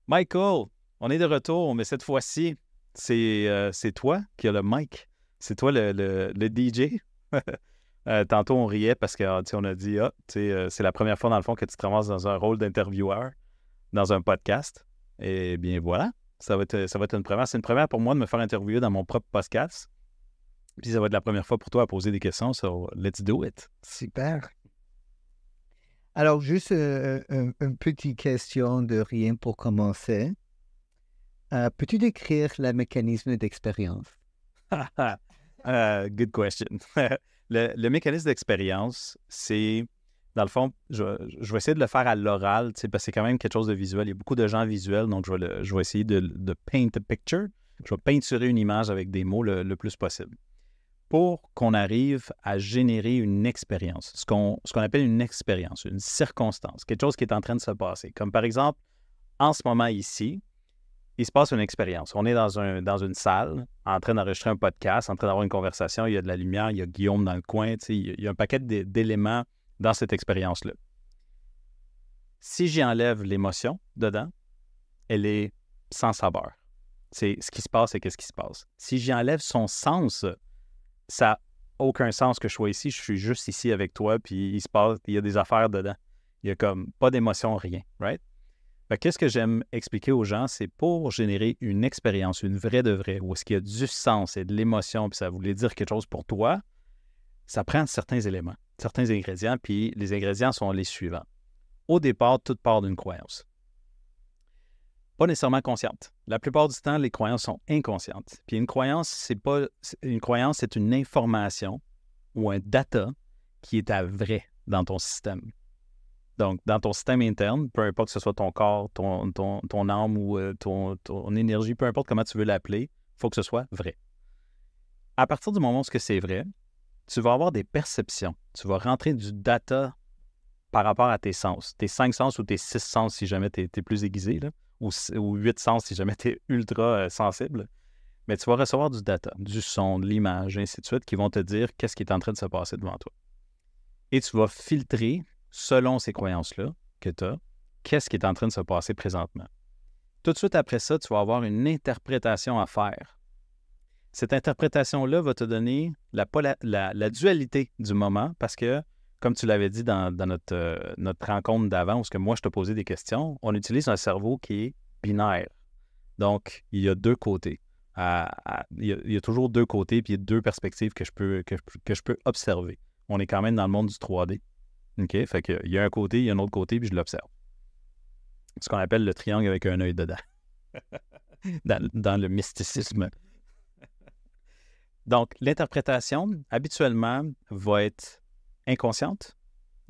Michael, on est de retour, mais cette fois-ci, c'est toi qui as le mic. C'est toi le DJ. Tantôt, on riait parce que on a dit, c'est la première fois, dans le fond, que tu te ramasses dans un rôle d'intervieweur dans un podcast. Et bien voilà, ça va être une première. C'est une première pour moi de me faire interviewer dans mon propre podcast. Puis ça va être la première fois pour toi à poser des questions, so let's do it. Super. Alors, juste une petite question de rien pour commencer. Peux-tu décrire le mécanisme d'expérience? Good question. Le mécanisme d'expérience, c'est, dans le fond, je vais essayer de le faire à l'oral, parce que c'est quand même quelque chose de visuel. Il y a beaucoup de gens visuels, donc je vais essayer de paint a picture. Je vais peinturer une image avec des mots le plus possible pour qu'on arrive à générer une expérience, ce qu'on appelle une expérience, une circonstance, quelque chose qui est en train de se passer. Comme par exemple, en ce moment ici, il se passe une expérience. On est dans une salle, en train d'enregistrer un podcast, en train d'avoir une conversation, il y a de la lumière, il y a Guillaume dans le coin, il y a un paquet d'éléments dans cette expérience-là. Si j'y enlève l'émotion dedans, elle est sans saveur. C'est ce qui se passe et qu'est-ce qui se passe. Si j'y enlève son sens, ça n'a aucun sens que je sois ici, je suis juste ici avec toi, puis il y a des affaires dedans. Il y a comme pas d'émotion, rien, right? Fait que qu'est-ce que j'aime expliquer aux gens, c'est pour générer une expérience, une vraie de vraie, où est-ce qu'il y a du sens et de l'émotion, puis ça voulait dire quelque chose pour toi, ça prend certains éléments, certains ingrédients, puis les ingrédients sont les suivants. Au départ, tout part d'une croyance. Pas nécessairement consciente. La plupart du temps, les croyances sont inconscientes. Puis une croyance, c'est une information ou un data qui est à vrai dans ton système. Donc, dans ton système interne, peu importe que ce soit ton corps, ton âme ou ton énergie, peu importe comment tu veux l'appeler, il faut que ce soit vrai. À partir du moment où c'est vrai, tu vas avoir des perceptions. Tu vas rentrer du data par rapport à tes sens. Tes 5 sens ou tes 6 sens si jamais tu es plus aiguisé, là, ou 8 sens si jamais tu es ultra sensible. Mais tu vas recevoir du data, du son, de l'image, ainsi de suite, qui vont te dire qu'est-ce qui est en train de se passer devant toi. Et tu vas filtrer, selon ces croyances-là que tu as, qu'est-ce qui est en train de se passer présentement. Tout de suite après ça, tu vas avoir une interprétation à faire. Cette interprétation-là va te donner la dualité du moment parce que, comme tu l'avais dit dans notre rencontre d'avant, où moi je te posais des questions, on utilise un cerveau qui est binaire. Donc, il y a deux côtés. Il y a toujours deux côtés, puis il y a deux perspectives que je peux observer. On est quand même dans le monde du 3D. OK? Fait qu'il y a un côté, il y a un autre côté, puis je l'observe. Ce qu'on appelle le triangle avec un œil dedans. dans le mysticisme. Donc, l'interprétation, habituellement, va être inconsciente.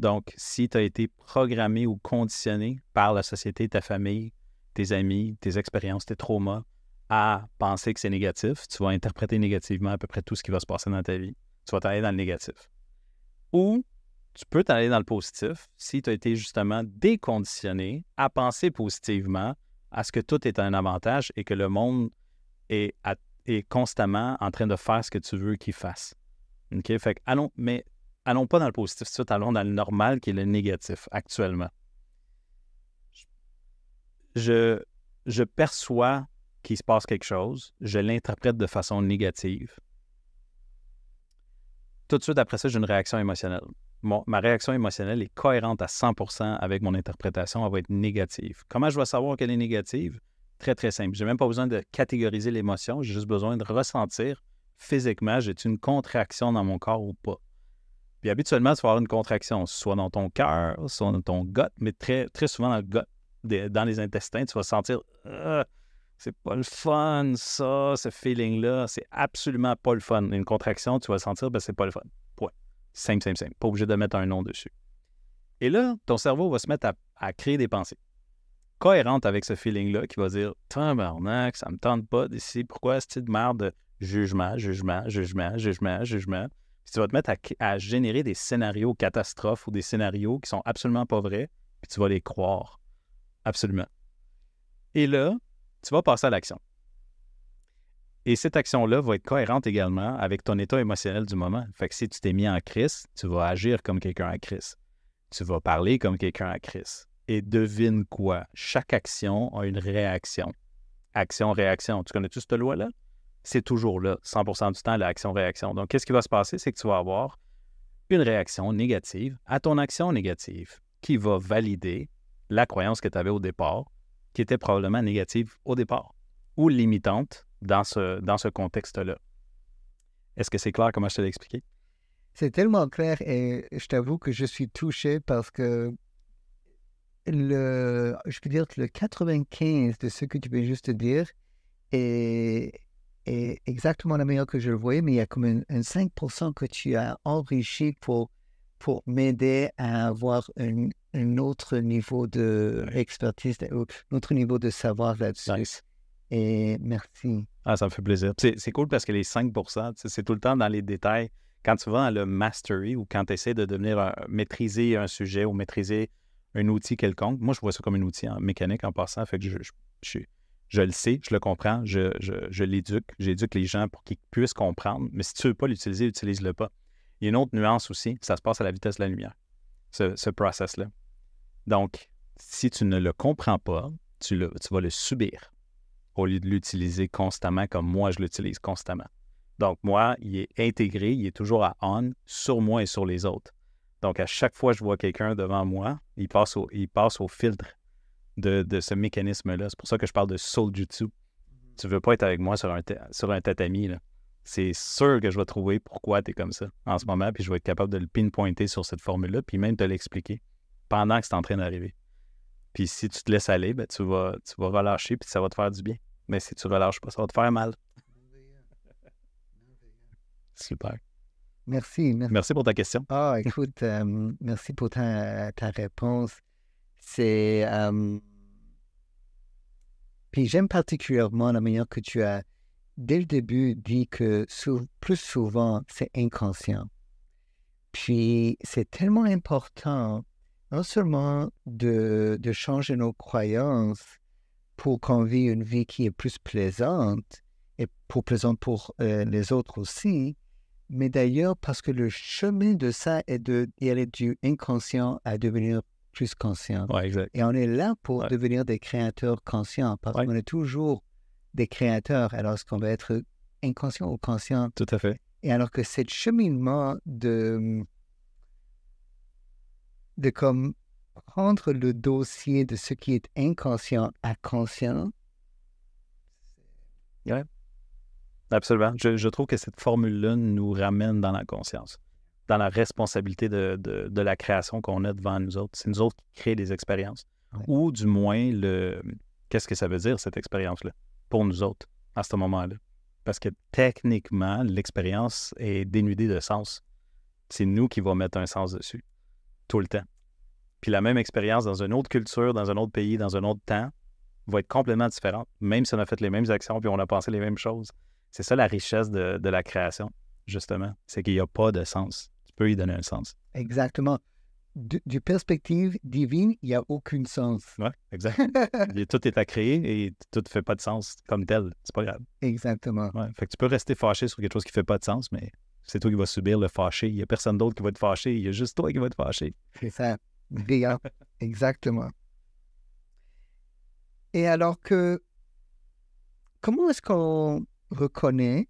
Donc, si tu as été programmé ou conditionné par la société, ta famille, tes amis, tes expériences, tes traumas, à penser que c'est négatif, tu vas interpréter négativement à peu près tout ce qui va se passer dans ta vie. Tu vas t'aller dans le négatif. Ou tu peux t'aller dans le positif si tu as été justement déconditionné à penser positivement à ce que tout est un avantage et que le monde est constamment en train de faire ce que tu veux qu'il fasse. OK? Fait que allons pas dans le positif, tout de suite, allons dans le normal qui est le négatif actuellement. Je perçois qu'il se passe quelque chose, je l'interprète de façon négative. Tout de suite après ça, j'ai une réaction émotionnelle. Ma réaction émotionnelle est cohérente à 100% avec mon interprétation, elle va être négative. Comment je vais savoir qu'elle est négative? Très, très simple. Je n'ai même pas besoin de catégoriser l'émotion, j'ai juste besoin de ressentir physiquement, j'ai-tu une contraction dans mon corps ou pas. Puis habituellement, tu vas avoir une contraction, soit dans ton cœur, soit dans ton gut, mais très, très souvent dans le gut, dans les intestins, tu vas sentir c'est pas le fun, ça, ce feeling-là, c'est absolument pas le fun. Une contraction, tu vas sentir, c'est pas le fun. Point. Simple. Pas obligé de mettre un nom dessus. Et là, ton cerveau va se mettre à créer des pensées cohérentes avec ce feeling-là qui va dire « Tabarnak, ça me tente pas d'ici. Pourquoi est-ce de merde de jugement? » Puis tu vas te mettre à générer des scénarios catastrophes ou des scénarios qui sont absolument pas vrais, puis tu vas les croire. Absolument. Et là, tu vas passer à l'action. Et cette action-là va être cohérente également avec ton état émotionnel du moment. Fait que si tu t'es mis en crise, tu vas agir comme quelqu'un en crise. Tu vas parler comme quelqu'un en crise. Et devine quoi? Chaque action a une réaction. Action-réaction. Tu connais-tu cette loi-là? C'est toujours là, 100% du temps, l'action-réaction. Donc, qu'est-ce qui va se passer? C'est que tu vas avoir une réaction négative à ton action négative qui va valider la croyance que tu avais au départ, qui était probablement négative au départ ou limitante dans ce contexte-là. Est-ce que c'est clair comment je te l'ai expliqué? C'est tellement clair et je t'avoue que je suis touché parce que je peux dire que le 95 de ce que tu viens juste de dire est exactement la meilleure que je le voyais, mais il y a comme un 5% que tu as enrichi pour m'aider à avoir un autre niveau d'expertise, un autre niveau de savoir là-dessus. Nice. Et merci. Ah, ça me fait plaisir. C'est cool parce que les 5%, c'est tout le temps dans les détails. Quand tu vas dans le mastery ou quand tu essaies de maîtriser un sujet ou maîtriser un outil quelconque, moi, je vois ça comme un outil en mécanique en passant. Fait que je le sais, je le comprends, je l'éduque, j'éduque les gens pour qu'ils puissent comprendre. Mais si tu ne veux pas l'utiliser, utilise-le pas. Il y a une autre nuance aussi, ça se passe à la vitesse de la lumière, ce process-là. Donc, si tu ne le comprends pas, tu vas le subir au lieu de l'utiliser constamment comme moi, je l'utilise constamment. Donc, moi, il est intégré, il est toujours à on sur moi et sur les autres. Donc, à chaque fois que je vois quelqu'un devant moi, il passe au filtre de ce mécanisme-là. C'est pour ça que je parle de soul-jutsu. Tu ne veux pas être avec moi sur un tatami, là. C'est sûr que je vais trouver pourquoi tu es comme ça en ce moment, puis je vais être capable de le pinpointer sur cette formule-là, puis même te l'expliquer pendant que c'est en train d'arriver. Puis si tu te laisses aller, ben, tu vas relâcher, puis ça va te faire du bien. Mais si tu ne relâches pas, ça va te faire mal. Super. Merci. Merci pour ta question. Ah, écoute, merci pour ta réponse. C'est... Puis j'aime particulièrement la manière que tu as, dès le début, dit que plus souvent, c'est inconscient. Puis c'est tellement important, non seulement de changer nos croyances pour qu'on vive une vie qui est plus plaisante, et plaisante pour les autres aussi, mais d'ailleurs parce que le chemin de ça est d'aller du inconscient à devenir plus conscient. Ouais, exact. Et on est là pour devenir des créateurs conscients, parce qu'on est toujours des créateurs, alors est-ce qu'on va être inconscient ou conscient? Tout à fait. Et alors que ce cheminement de comme prendre le dossier de ce qui est inconscient à conscient. Oui, absolument. Je trouve que cette formule-là nous ramène dans la conscience, dans la responsabilité de la création qu'on a devant nous autres. C'est nous autres qui créons des expériences. Ouais. Ou du moins, qu'est-ce que ça veut dire, cette expérience-là, pour nous autres, à ce moment-là? Parce que techniquement, l'expérience est dénudée de sens. C'est nous qui va mettre un sens dessus, tout le temps. Puis la même expérience dans une autre culture, dans un autre pays, dans un autre temps, va être complètement différente, même si on a fait les mêmes actions puis on a pensé les mêmes choses. C'est ça la richesse de la création, justement. C'est qu'il n'y a pas de sens. Tu peux y donner un sens. Exactement. Du perspective divine, il n'y a aucun sens. Oui, exact. Tout est à créer et tout ne fait pas de sens comme tel. C'est pas grave. Exactement. Ouais, fait que tu peux rester fâché sur quelque chose qui ne fait pas de sens, mais c'est toi qui vas subir le fâché. Il n'y a personne d'autre qui va te fâcher. Il y a juste toi qui va te fâcher. C'est ça. Bien. Exactement. Et alors comment est-ce qu'on reconnaît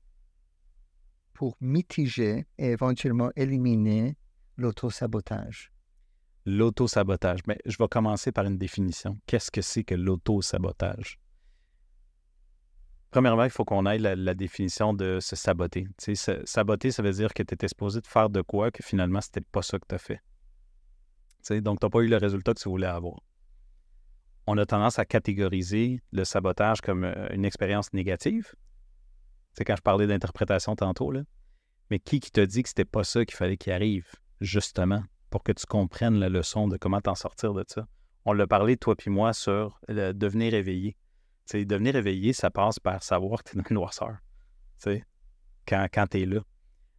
pour mitiger et éventuellement éliminer l'auto-sabotage? L'auto-sabotage. Mais je vais commencer par une définition. Qu'est-ce que c'est que l'auto-sabotage? Premièrement, il faut qu'on aille la définition de se saboter. Tu sais, saboter, ça veut dire que tu étais supposé de faire de quoi que finalement, c'était pas ça que tu as fait. Tu sais, donc, tu n'as pas eu le résultat que tu voulais avoir. On a tendance à catégoriser le sabotage comme une expérience négative. C'est quand je parlais d'interprétation tantôt, là. Mais qui t'a dit que c'était pas ça qu'il fallait qu'il arrive, justement, pour que tu comprennes la leçon de comment t'en sortir de ça? On l'a parlé, toi puis moi, sur le devenir éveillé. Tu sais, devenir éveillé, ça passe par savoir que tu es dans la noirceur, tu sais, quand tu es là.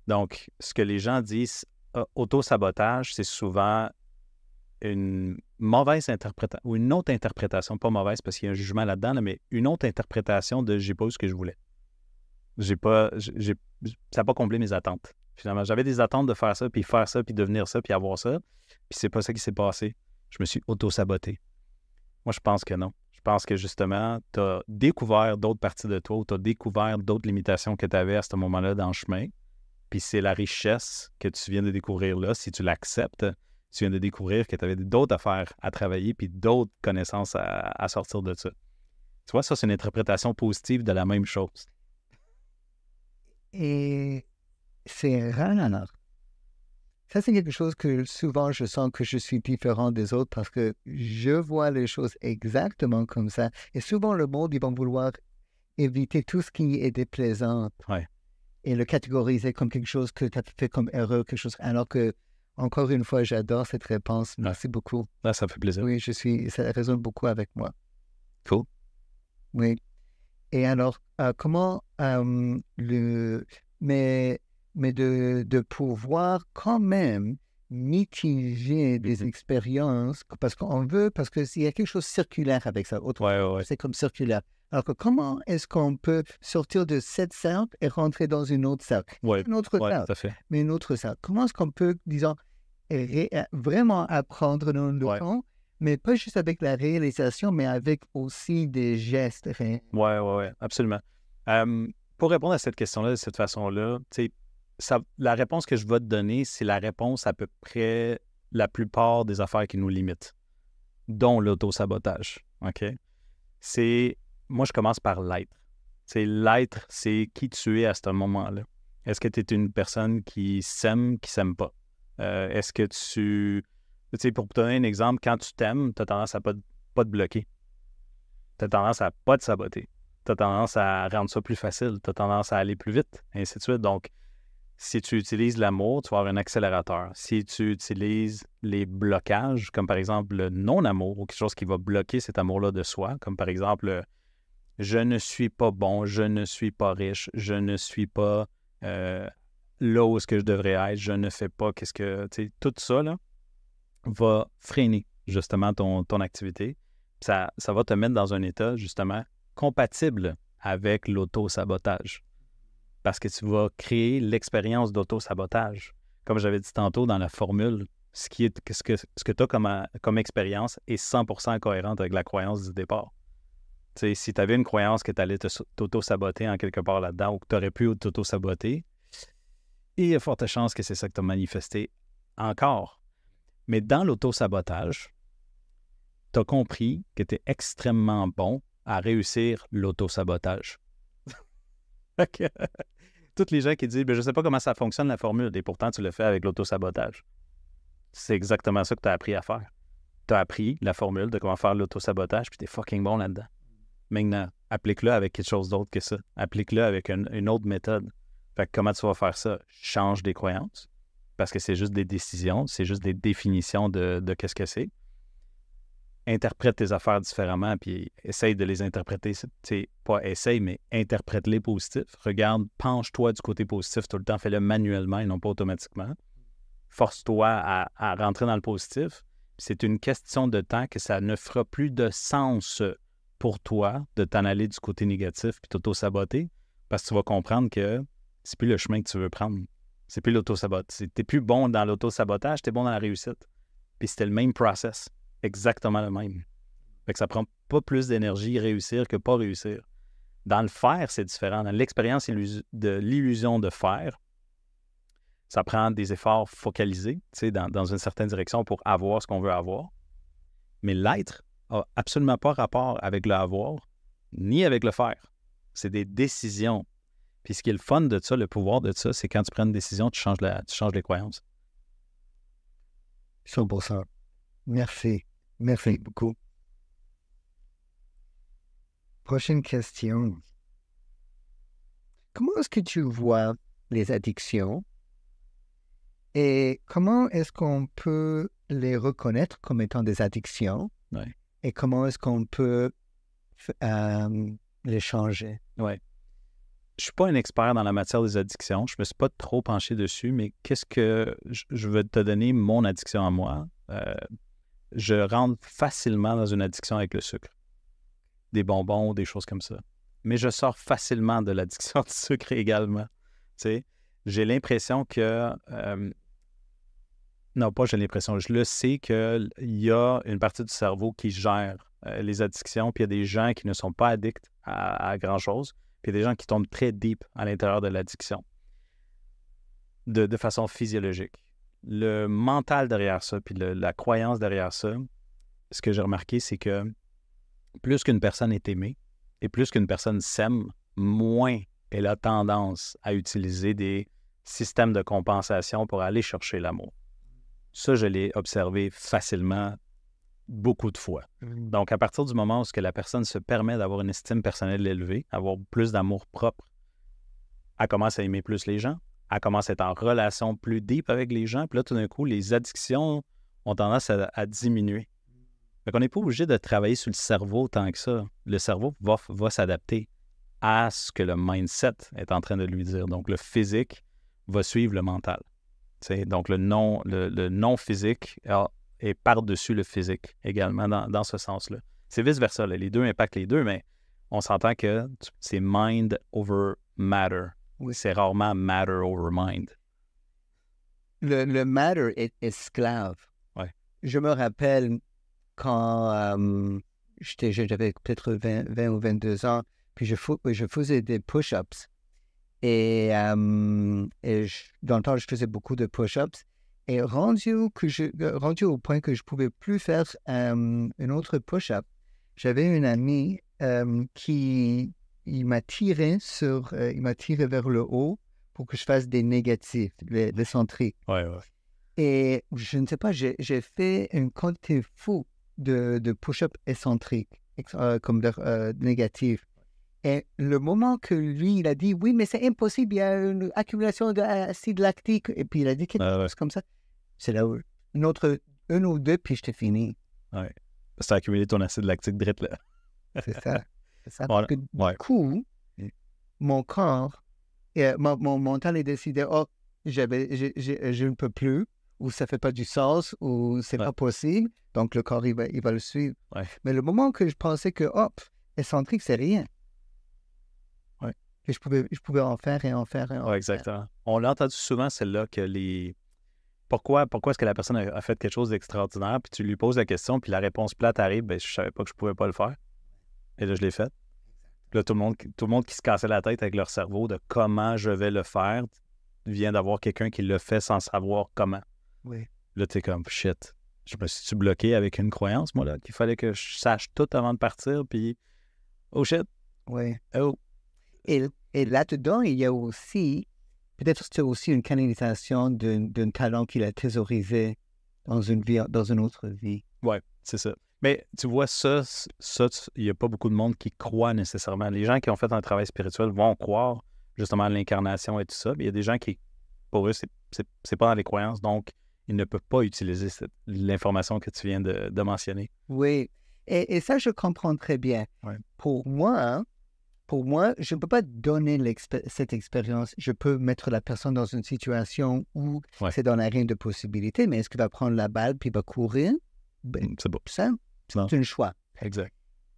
Donc, ce que les gens disent, auto-sabotage, c'est souvent une mauvaise interprétation, ou une autre interprétation, pas mauvaise parce qu'il y a un jugement là-dedans, là, mais une autre interprétation de « j'ai pas eu ce que je voulais ». Ça n'a pas comblé mes attentes. Finalement, j'avais des attentes de faire ça, puis devenir ça, puis avoir ça, puis c'est pas ça qui s'est passé. Je me suis auto-saboté. Moi, je pense que non. Je pense que justement, tu as découvert d'autres parties de toi, tu as découvert d'autres limitations que tu avais à ce moment-là dans le chemin. Puis c'est la richesse que tu viens de découvrir là. Si tu l'acceptes, tu viens de découvrir que tu avais d'autres affaires à travailler puis d'autres connaissances à sortir de ça. Tu vois, ça, c'est une interprétation positive de la même chose. Et c'est rare. Ça, c'est quelque chose que souvent je sens que je suis différent des autres parce que je vois les choses exactement comme ça. Et souvent, le monde, ils vont vouloir éviter tout ce qui est déplaisant Ouais. et le catégoriser comme quelque chose que tu as fait comme erreur, quelque chose. Alors que, encore une fois, j'adore cette réponse. Merci beaucoup. Là, ça me fait plaisir. Oui, ça résonne beaucoup avec moi. Cool. Oui. Et alors, comment mais de pouvoir quand même mitiger des expériences, parce qu'il y a quelque chose de circulaire avec ça. Ouais. C'est comme circulaire. Alors que comment est-ce qu'on peut sortir de cette cercle et rentrer dans une autre cercle? Ouais, Une autre cercle, tout à fait. mais une autre cercle. Comment est-ce qu'on peut, disons, vraiment apprendre dans le temps, mais pas juste avec la réalisation, mais avec aussi des gestes. Oui, absolument. Pour répondre à cette question-là de cette façon-là, la réponse que je vais te donner, c'est la réponse à peu près la plupart des affaires qui nous limitent, dont l'auto-sabotage. OK? Moi, je commence par l'être. L'être, c'est qui tu es à ce moment-là. Est-ce que tu es une personne qui s'aime pas? Est-ce que pour te donner un exemple, quand tu t'aimes, tu as tendance à pas te bloquer. Tu as tendance à pas te saboter. Tu as tendance à rendre ça plus facile. Tu as tendance à aller plus vite, et ainsi de suite. Donc, si tu utilises l'amour, tu vas avoir un accélérateur. Si tu utilises les blocages, comme par exemple le non-amour, ou quelque chose qui va bloquer cet amour-là de soi, comme par exemple je ne suis pas bon, je ne suis pas riche, je ne suis pas là où est-ce que je devrais être, je ne fais pas tout ça là, va freiner justement ton activité. Ça va te mettre dans un état justement compatible avec l'auto-sabotage. Parce que tu vas créer l'expérience d'auto-sabotage. Comme j'avais dit tantôt dans la formule, ce que tu as comme expérience est 100% cohérente avec la croyance du départ. T'sais, si tu avais une croyance que tu allais t'auto-saboter en quelque part là-dedans ou que tu aurais pu t'auto-saboter, il y a forte chance que c'est ça que tu as manifesté encore. Mais dans l'auto-sabotage, tu as compris que tu es extrêmement bon à réussir l'auto-sabotage. Toutes les gens qui disent « je ne sais pas comment ça fonctionne la formule » et pourtant tu le fais avec l'auto-sabotage. C'est exactement ça que tu as appris à faire. Tu as appris la formule de comment faire l'auto-sabotage puis tu es fucking bon là-dedans. Maintenant, applique-le avec quelque chose d'autre que ça. Applique-le avec une autre méthode. Fait que comment tu vas faire ça? Change des croyances, parce que c'est juste des décisions, c'est juste des définitions de qu'est-ce que c'est. Interprète tes affaires différemment, puis essaye de les interpréter. Pas essaye, mais interprète-les positifs. Regarde, penche-toi du côté positif tout le temps. Fais-le manuellement et non pas automatiquement. Force-toi à rentrer dans le positif. C'est une question de temps que ça ne fera plus de sens pour toi de t'en aller du côté négatif puis t'auto-saboter, parce que tu vas comprendre que c'est plus le chemin que tu veux prendre. C'est plus l'auto-sabotage. T'es plus bon dans l'auto-sabotage, t'es bon dans la réussite. Puis c'était le même process. Exactement le même. Fait que ça prend pas plus d'énergie réussir que pas réussir. Dans le faire, c'est différent. Dans l'expérience de l'illusion de faire, ça prend des efforts focalisés, dans une certaine direction pour avoir ce qu'on veut avoir. Mais l'être n'a absolument pas rapport avec le avoir, ni avec le faire. C'est des décisions. Puis ce qui est le fun de ça, le pouvoir de ça, c'est quand tu prends une décision, tu changes les croyances. 100%. Merci. Merci beaucoup. Prochaine question. Comment est-ce que tu vois les addictions et comment est-ce qu'on peut les reconnaître comme étant des addictions et comment est-ce qu'on peut les changer? Oui. Je ne suis pas un expert dans la matière des addictions. Je ne me suis pas trop penché dessus, mais qu'est-ce que je veux te donner mon addiction à moi? Je rentre facilement dans une addiction avec le sucre. Des bonbons, des choses comme ça. Mais je sors facilement de l'addiction du sucre également. J'ai l'impression que... non, pas j'ai l'impression. Je le sais qu'il y a une partie du cerveau qui gère les addictions, puis il y a des gens qui ne sont pas addicts à grand-chose, puis il y a des gens qui tombent très deep à l'intérieur de l'addiction, de façon physiologique. Le mental derrière ça, puis la croyance derrière ça, ce que j'ai remarqué, c'est que plus qu'une personne est aimée et plus qu'une personne s'aime, moins elle a tendance à utiliser des systèmes de compensation pour aller chercher l'amour. Ça, je l'ai observé facilement beaucoup de fois. Donc, à partir du moment où la personne se permet d'avoir une estime personnelle élevée, avoir plus d'amour propre, elle commence à aimer plus les gens, elle commence à être en relation plus deep avec les gens, puis là, tout d'un coup, les addictions ont tendance à diminuer. Fait qu'on n'est pas obligé de travailler sur le cerveau tant que ça. Le cerveau va s'adapter à ce que le mindset est en train de lui dire. Donc, le physique va suivre le mental. T'sais, donc, le non-physique est par-dessus le physique également dans ce sens-là. C'est vice-versa. Là. Les deux impactent les deux, mais on s'entend que c'est mind over matter. Oui. C'est rarement matter over mind. Le matter est esclave. Ouais. Je me rappelle quand j'avais peut-être 20 ou 22 ans, puis je faisais des push-ups. Et dans le temps, je faisais beaucoup de push-ups. Et rendu au point que je ne pouvais plus faire une autre push-up, j'avais une amie qui m'a tiré vers le haut pour que je fasse des négatifs, les centriques. Ouais. Et je ne sais pas, j'ai fait une quantité fou de push-up excentriques, comme négatifs. Et le moment que lui, il a dit, oui, mais c'est impossible, il y a une accumulation d'acide lactique. Et puis il a dit quelque chose comme ça. C'est là où, une ou deux, puis j'étais fini. Ouais. Parce que t'as accumulé ton acide lactique direct là. C'est ça. Voilà. Parce que du coup, mon corps, mon mental est décidé, je ne peux plus, ou ça ne fait pas du sens, ou c'est pas possible. Donc le corps, il va le suivre. Ouais. Mais le moment que je pensais que, excentrique, c'est rien. Et je pouvais en faire et en faire. Oui, exactement. On l'a entendu souvent, celle-là, que Pourquoi est-ce que la personne a fait quelque chose d'extraordinaire, puis tu lui poses la question, puis la réponse plate arrive, je ne savais pas que je ne pouvais pas le faire. Et là, je l'ai fait. Puis là, tout le monde qui se cassait la tête avec leur cerveau de comment je vais le faire vient d'avoir quelqu'un qui le fait sans savoir comment. Oui. Là, tu es comme, shit. Je me suis bloqué avec une croyance, moi, là, qu'il fallait que je sache tout avant de partir, puis oh shit. Oui. Oh. Et là-dedans, il y a aussi, peut-être que c'est aussi une canalisation d'un talent qu'il a thésaurisé dans une autre vie. Oui, c'est ça. Mais tu vois, ça, il n'y a pas beaucoup de monde qui croit nécessairement. Les gens qui ont fait un travail spirituel vont croire justement à l'incarnation et tout ça. Mais il y a des gens qui, pour eux, c'est pas dans les croyances, donc ils ne peuvent pas utiliser l'information que tu viens de mentionner. Oui, et ça, je comprends très bien. Ouais. Pour moi, je ne peux pas donner cette expérience. Je peux mettre la personne dans une situation où c'est dans la reine de possibilités, mais est-ce qu'il va prendre la balle puis va courir? C'est beau. Ça, c'est un choix. Exact.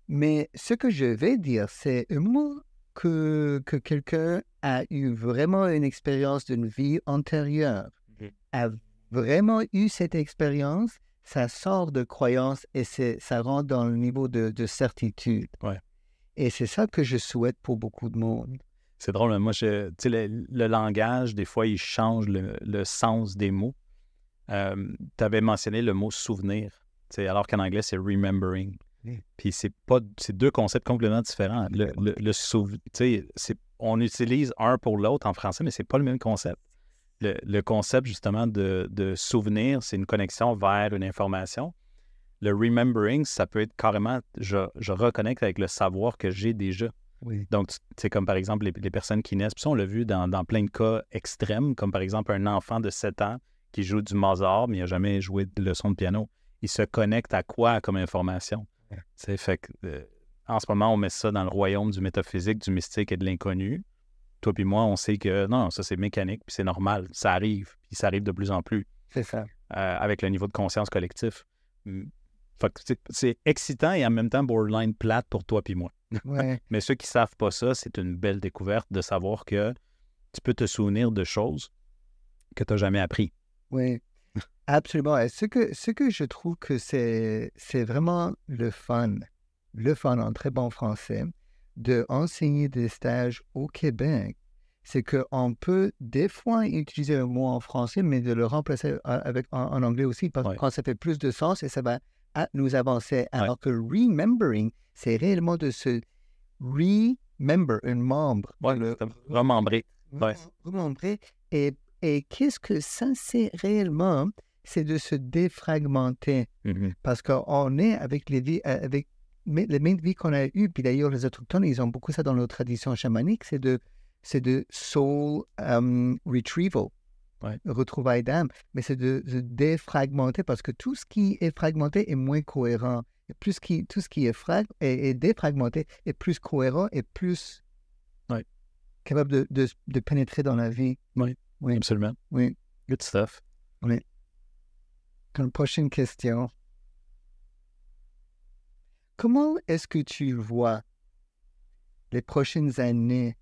Mais ce que je vais dire, c'est un moment que quelqu'un a eu vraiment une expérience d'une vie antérieure, a vraiment eu cette expérience, ça sort de croyance et ça rentre dans le niveau de certitude. Ouais. Et c'est ça que je souhaite pour beaucoup de monde. C'est drôle, mais moi, tu sais, le langage, des fois, il change le sens des mots. Tu avais mentionné le mot souvenir, alors qu'en anglais, c'est remembering. Oui. Puis c'est deux concepts complètement différents. On utilise un pour l'autre en français, mais c'est pas le même concept. Le concept, justement, de souvenir, c'est une connexion vers une information. Le remembering, ça peut être carrément, je reconnecte avec le savoir que j'ai déjà. Oui. Donc, c'est comme par exemple les personnes qui naissent. Puis ça, on l'a vu dans plein de cas extrêmes, comme par exemple un enfant de 7 ans qui joue du Mozart, mais il n'a jamais joué de leçon de piano. Il se connecte à quoi comme information? Ouais. Fait que, en ce moment, on met ça dans le royaume du métaphysique, du mystique et de l'inconnu. Toi puis moi, on sait que non, ça c'est mécanique, puis c'est normal. Ça arrive, puis ça arrive de plus en plus. C'est ça. Avec le niveau de conscience collectif. Fait que c'est excitant et en même temps borderline plate pour toi puis moi. Ouais. Mais ceux qui ne savent pas ça, c'est une belle découverte de savoir que tu peux te souvenir de choses que tu n'as jamais appris. Oui, absolument. Et ce que je trouve que c'est vraiment le fun le fun en très bon français, d'enseigner des stages au Québec, c'est qu'on peut des fois utiliser un mot en français, mais de le remplacer en anglais aussi, parce que quand ça fait plus de sens et ça va nous avancer. Alors que remembering, c'est réellement de se remember, un membre. Remembrer. Remembrer. Et qu'est-ce que ça, c'est réellement? C'est de se défragmenter. Parce qu'on est avec les vies, avec les mêmes vies qu'on a eues, puis d'ailleurs, les autochtones, ils ont beaucoup ça dans leur tradition chamanique, c'est de soul retrieval, retrouvailles d'âme, mais c'est de se défragmenter parce que tout ce qui est fragmenté est moins cohérent. Et tout ce qui est défragmenté est plus cohérent et plus capable de pénétrer dans la vie. Oui, absolument. Oui. Good stuff. Oui. Comme prochaine question. Comment est-ce que tu vois les prochaines années,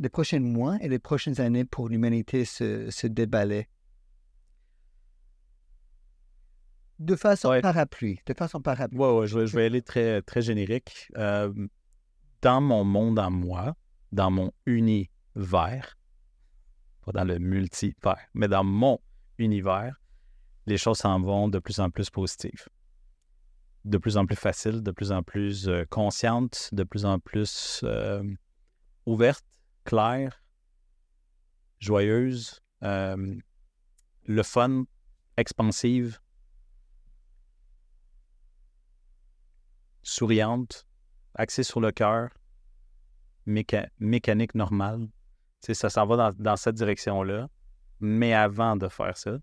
les prochains mois et les prochaines années pour l'humanité se déballer? De façon parapluie. Oui, je vais aller très, très générique. Dans mon monde à moi, dans mon univers, pas dans le multivers, mais dans mon univers, les choses s'en vont de plus en plus positives. De plus en plus faciles, de plus en plus conscientes, de plus en plus ouvertes, claires, joyeuses, le fun, expansive, souriante, axée sur le cœur, mécanique normale. T'sais, ça s'en va dans cette direction-là. Mais avant de faire ça,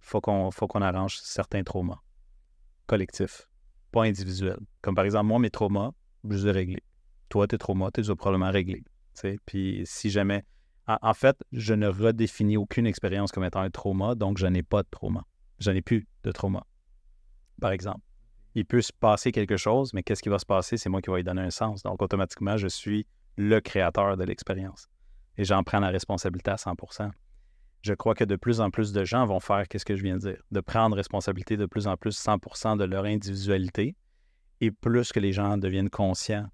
faut qu'on arrange certains traumas collectifs, pas individuels. Comme par exemple, moi, mes traumas, je les ai réglés. Toi, tes traumas, tu les as probablement réglés. Puis si jamais... En fait, je ne redéfinis aucune expérience comme étant un trauma, donc je n'ai pas de trauma. Je n'ai plus de trauma, par exemple. Il peut se passer quelque chose, mais qu'est-ce qui va se passer? C'est moi qui vais y donner un sens. Donc, automatiquement, je suis le créateur de l'expérience. Et j'en prends la responsabilité à 100%. Je crois que de plus en plus de gens vont faire ce que je viens de dire, de prendre responsabilité de plus en plus 100% de leur individualité, et plus que les gens deviennent conscients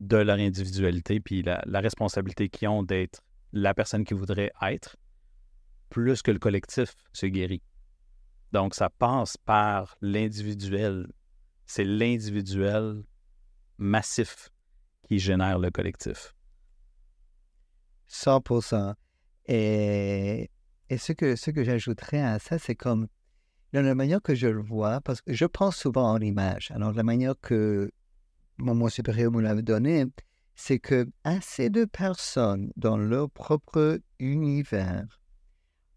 de leur individualité, puis la responsabilité qu'ils ont d'être la personne qu'ils voudraient être, plus que le collectif se guérit. Donc, ça passe par l'individuel. C'est l'individuel massif qui génère le collectif. 100%. Et ce que j'ajouterais à ça, c'est comme la manière que je le vois, parce que je pense souvent en image. Alors, la manière que mon supérieur me l'avait donné, c'est que assez de personnes dans leur propre univers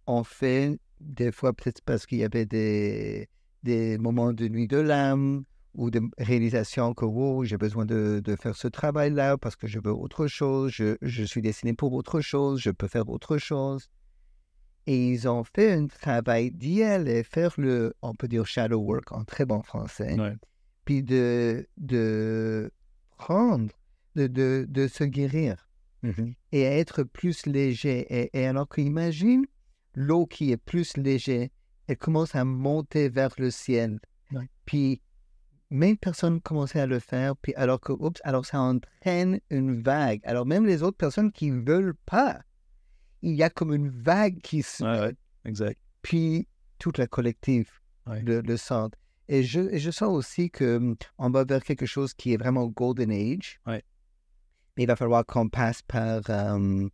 ont fait, des fois peut-être parce qu'il y avait des moments de nuit de l'âme ou de réalisation que j'ai besoin de faire ce travail-là parce que je veux autre chose, je suis destiné pour autre chose, je peux faire autre chose. Et ils ont fait un travail d'y aller faire on peut dire shadow work en très bon français, puis de prendre, de se guérir et être plus léger. Et alors qu'imagine l'eau qui est plus léger, elle commence à monter vers le ciel. Puis même personne commençait à le faire, puis alors ça entraîne une vague. Alors même les autres personnes qui ne veulent pas, il y a comme une vague qui se... exact. Puis toute la collective le sent. Et je sens aussi qu'on va vers quelque chose qui est vraiment Golden Age. Mais il va falloir qu'on passe par un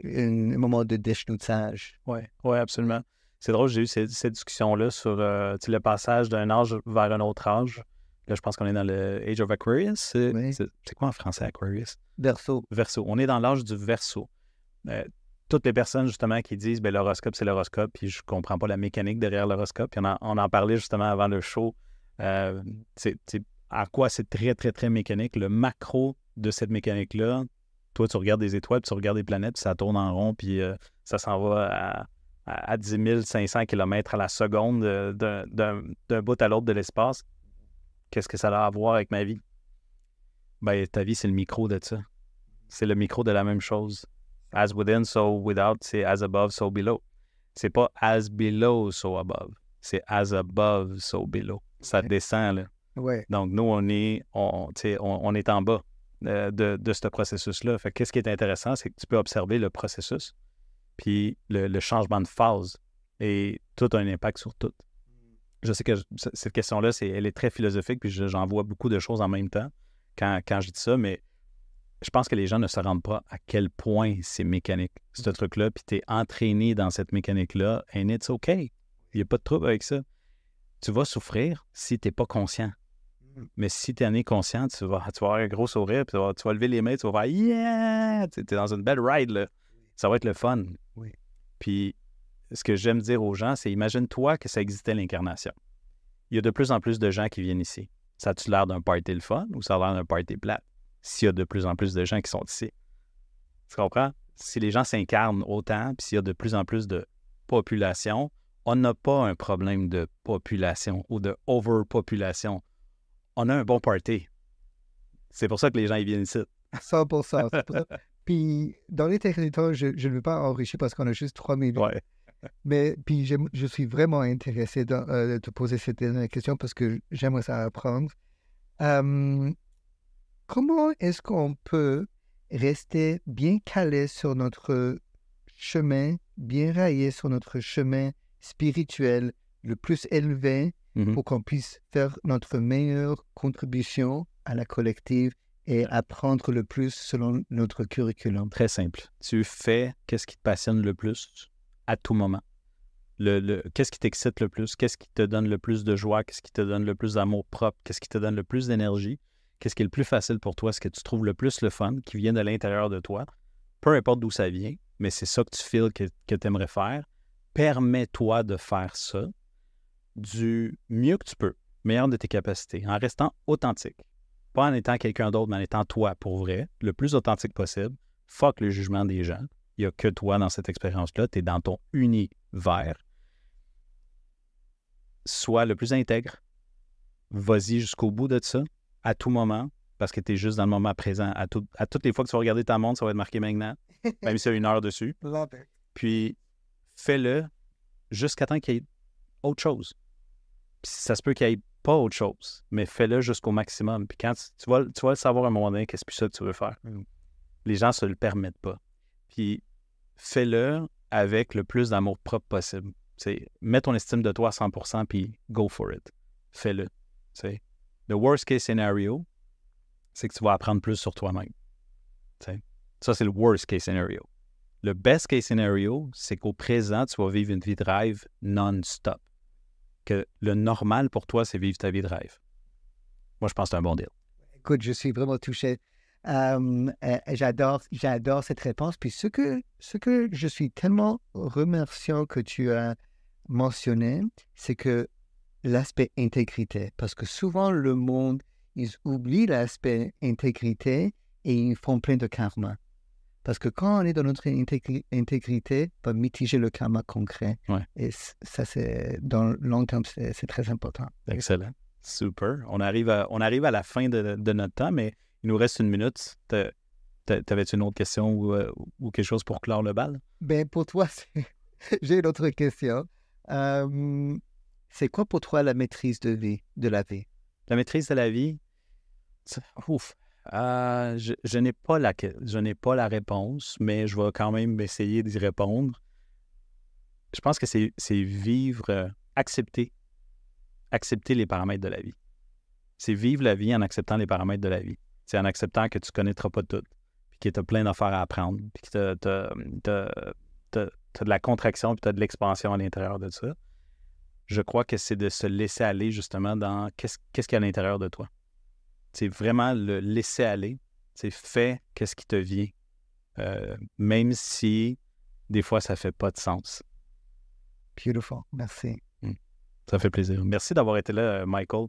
moment de déchnoussage. Oui, absolument. C'est drôle, j'ai eu cette discussion-là sur le passage d'un âge vers un autre âge. Là, je pense qu'on est dans le Age of Aquarius. C'est quoi en français, Aquarius? Verseau. On est dans l'âge du Verseau. Toutes les personnes, justement, qui disent l'horoscope, c'est l'horoscope, puis je comprends pas la mécanique derrière l'horoscope. Puis on en parlait justement avant le show. À quoi c'est très, très, très mécanique. Le macro de cette mécanique-là, toi, tu regardes des étoiles, puis tu regardes des planètes, puis ça tourne en rond, puis ça s'en va à 10 500 km à la seconde d'un bout à l'autre de l'espace. Qu'est-ce que ça a à voir avec ma vie? Ta vie, c'est le micro de ça. C'est le micro de la même chose. As within, so without, c'est as above, so below. C'est pas as below, so above. C'est as above, so below. Ça descend, là. Ouais. Donc, nous, on est en bas de ce processus-là. Fait que qu'est-ce qui est intéressant, c'est que tu peux observer le processus, puis le changement de phase, et tout a un impact sur tout. Je sais que cette question-là, elle est très philosophique, puis j'en vois beaucoup de choses en même temps quand je dis ça, mais je pense que les gens ne se rendent pas à quel point c'est mécanique, ce truc-là, puis tu es entraîné dans cette mécanique-là, and it's OK. Il n'y a pas de trouble avec ça. Tu vas souffrir si tu n'es pas conscient. Mais si tu en es conscient, tu vas avoir un gros sourire, puis tu vas lever les mains, tu vas faire « Yeah! » Tu es dans une belle ride, là. Ça va être le fun. Oui. Puis, ce que j'aime dire aux gens, c'est imagine-toi que ça existait l'incarnation. Il y a de plus en plus de gens qui viennent ici. Ça a-tu l'air d'un party le fun ou ça a l'air d'un party plate? S'il y a de plus en plus de gens qui sont ici. Tu comprends? Si les gens s'incarnent autant, puis s'il y a de plus en plus de population, on n'a pas un problème de population ou de overpopulation. On a un bon party. C'est pour ça que les gens ils viennent ici. 100%. Puis, dans les territoires, je ne veux pas enrichir parce qu'on a juste 3 minutes. Ouais. Mais puis, je suis vraiment intéressé de te poser cette dernière question parce que j'aimerais ça apprendre. Comment est-ce qu'on peut rester bien calé sur notre chemin, bien raillé sur notre chemin spirituel le plus élevé pour qu'on puisse faire notre meilleure contribution à la collective et apprendre le plus selon notre curriculum? Très simple. Tu fais qu'est-ce qui te passionne le plus à tout moment. Qu'est-ce qui t'excite le plus? Qu'est-ce qui te donne le plus de joie? Qu'est-ce qui te donne le plus d'amour propre? Qu'est-ce qui te donne le plus d'énergie? Qu'est-ce qui est le plus facile pour toi? Ce que tu trouves le plus le fun, qui vient de l'intérieur de toi? Peu importe d'où ça vient, mais c'est ça que tu feels que tu aimerais faire. Permets-toi de faire ça du mieux que tu peux, meilleur de tes capacités, en restant authentique. Pas en étant quelqu'un d'autre, mais en étant toi pour vrai, le plus authentique possible. Fuck le jugement des gens. Il n'y a que toi dans cette expérience-là. Tu es dans ton univers. Sois le plus intègre. Vas-y jusqu'au bout de ça, à tout moment, parce que tu es juste dans le moment présent. À toutes les fois que tu vas regarder ta montre, ça va être marqué maintenant, même s'il y a 1 heure dessus. Puis, fais-le jusqu'à temps qu'il y ait autre chose. Puis ça se peut qu'il n'y ait pas autre chose, mais fais-le jusqu'au maximum. Puis quand tu vas le savoir à un moment donné, qu'est-ce que c'est ça que tu veux faire. Les gens ne se le permettent pas. Puis fais-le avec le plus d'amour propre possible. Mets ton estime de toi à 100% puis go for it. Fais-le. T'sais. The worst case scenario, c'est que tu vas apprendre plus sur toi-même. T'sais. Ça, c'est le worst case scenario. Le best case scenario, c'est qu'au présent, tu vas vivre une vie de rêve non-stop. Que le normal pour toi, c'est vivre ta vie de rêve. Moi, je pense que c'est un bon deal. Écoute, je suis vraiment touché. J'adore cette réponse. Puis ce que je suis tellement remerciant que tu as mentionné, c'est que l'aspect intégrité. Parce que souvent, le monde, ils oublient l'aspect intégrité et ils font plein de karma. Parce que quand on est dans notre intégrité, on va mitiger le karma concret. Ouais. Et ça, dans le long terme, c'est très important. Excellent. Super. On arrive à la fin de notre temps, mais il nous reste 1 minute. T'avais-tu une autre question ou quelque chose pour clore le bal? Ben, pour toi, j'ai une autre question. C'est quoi pour toi la maîtrise de la vie? La maîtrise de la vie? Ouf. Je n'ai pas la réponse, mais je vais quand même essayer d'y répondre. Je pense que c'est vivre, accepter les paramètres de la vie. C'est vivre la vie en acceptant les paramètres de la vie. C'est en acceptant que tu ne connaîtras pas tout, puis que tu as plein d'affaires à apprendre, puis que tu as de la contraction, puis tu as de l'expansion à l'intérieur de ça. Je crois que c'est de se laisser aller justement dans qu'est-ce qu'il y a à l'intérieur de toi. C'est vraiment le laisser aller. C'est fais qu'est-ce qui te vient. Même si des fois, ça ne fait pas de sens. Beautiful. Merci. Ça fait plaisir. Merci d'avoir été là, Michael.